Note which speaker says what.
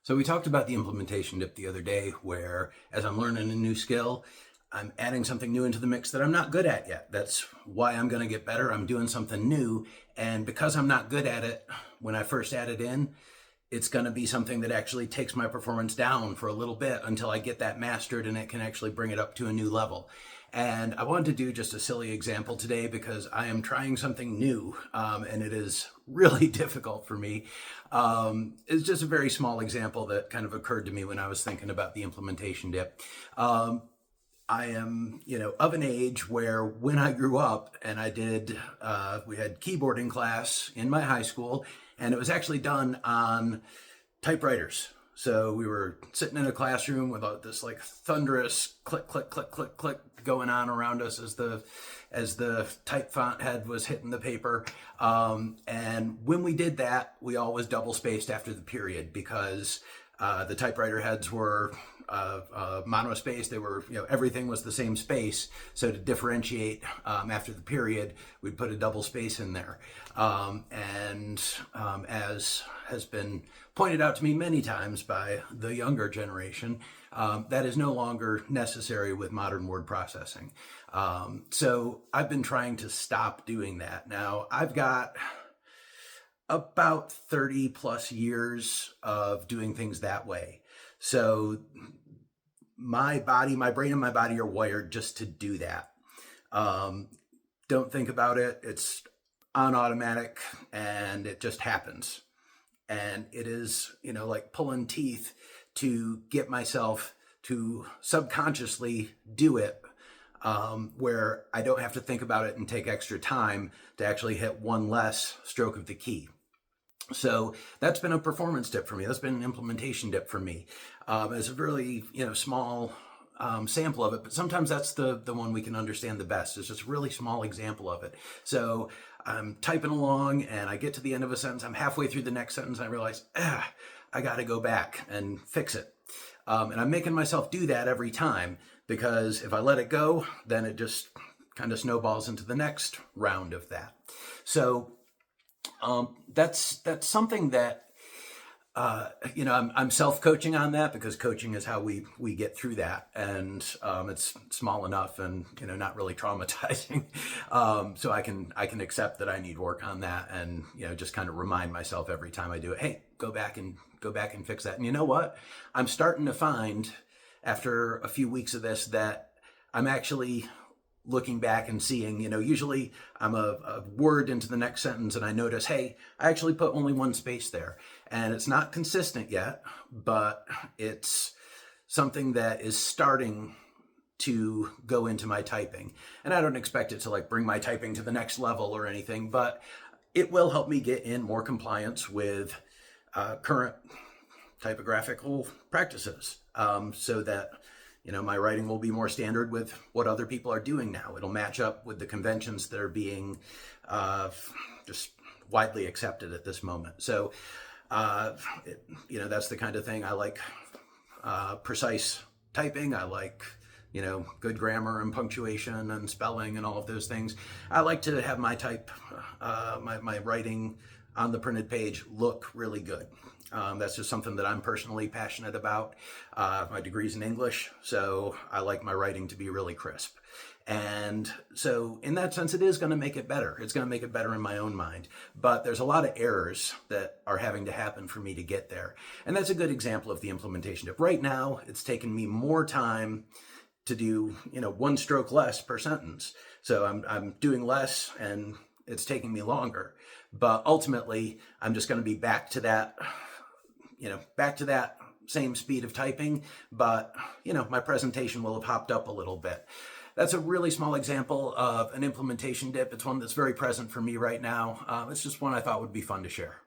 Speaker 1: So we talked about the implementation dip the other day where as I'm learning a new skill, I'm adding something new into the mix that I'm not good at yet. That's why I'm going to get better. I'm doing something new. And because I'm not good at it, when I first add it in, it's going to be something that actually takes my performance down for a little bit until I get that mastered and it can actually bring it up to a new level. And I wanted to do just a silly example today because I am trying something new and it is really difficult for me. It's just a very small example that kind of occurred to me when I was thinking about the implementation dip. I am, of an age where when I grew up and we had keyboarding class in my high school, and it was actually done on typewriters. So we were sitting in a classroom with this like thunderous click, click, click, click, click going on around us as the type font head was hitting the paper. And when we did that, we always double spaced after the period because the typewriter heads were monospaced. They were, everything was the same space. So to differentiate after the period, we'd put a double space in there. As has been pointed out to me many times by the younger generation, that is no longer necessary with modern word processing. So I've been trying to stop doing that. Now I've got about 30 plus years of doing things that way. So my brain and my body are wired just to do that. Don't think about it. It's on automatic and it just happens. And it is, like pulling teeth to get myself to subconsciously do it, where I don't have to think about it and take extra time to actually hit one less stroke of the key. So that's been a performance dip for me. That's been an implementation dip for me. It's a really, small sample of it, but sometimes that's the one we can understand the best. It's just a really small example of it. So I'm typing along and I get to the end of a sentence. I'm halfway through the next sentence and I realize, I got to go back and fix it. And I'm making myself do that every time because if I let it go, then it just kind of snowballs into the next round of that. So that's something that I'm self-coaching on that because coaching is how we get through that, and it's small enough and not really traumatizing, so I can accept that I need work on that, and just kind of remind myself every time I do it, hey, go back and fix that. And you know what? I'm starting to find after a few weeks of this that I'm actually looking back and seeing, usually I'm a word into the next sentence and I notice, hey, I actually put only one space there. And it's not consistent yet, but it's something that is starting to go into my typing. And I don't expect it to like bring my typing to the next level or anything, but it will help me get in more compliance with current typographical practices, so that my writing will be more standard with what other people are doing now. It'll match up with the conventions that are being just widely accepted at this moment. So, that's the kind of thing I like. Precise typing. I like, good grammar and punctuation and spelling and all of those things. I like to have my my writing on the printed page look really good. That's just something that I'm personally passionate about. My degree's in English, so I like my writing to be really crisp. And so in that sense, it is going to make it better. It's going to make it better in my own mind. But there's a lot of errors that are having to happen for me to get there. And that's a good example of the implementation dip. Right now, it's taken me more time to do, one stroke less per sentence. So I'm doing less and it's taking me longer. But ultimately, I'm just going to be back to that same speed of typing, but my presentation will have hopped up a little bit. That's a really small example of an implementation dip. It's one that's very present for me right now. It's just one I thought would be fun to share.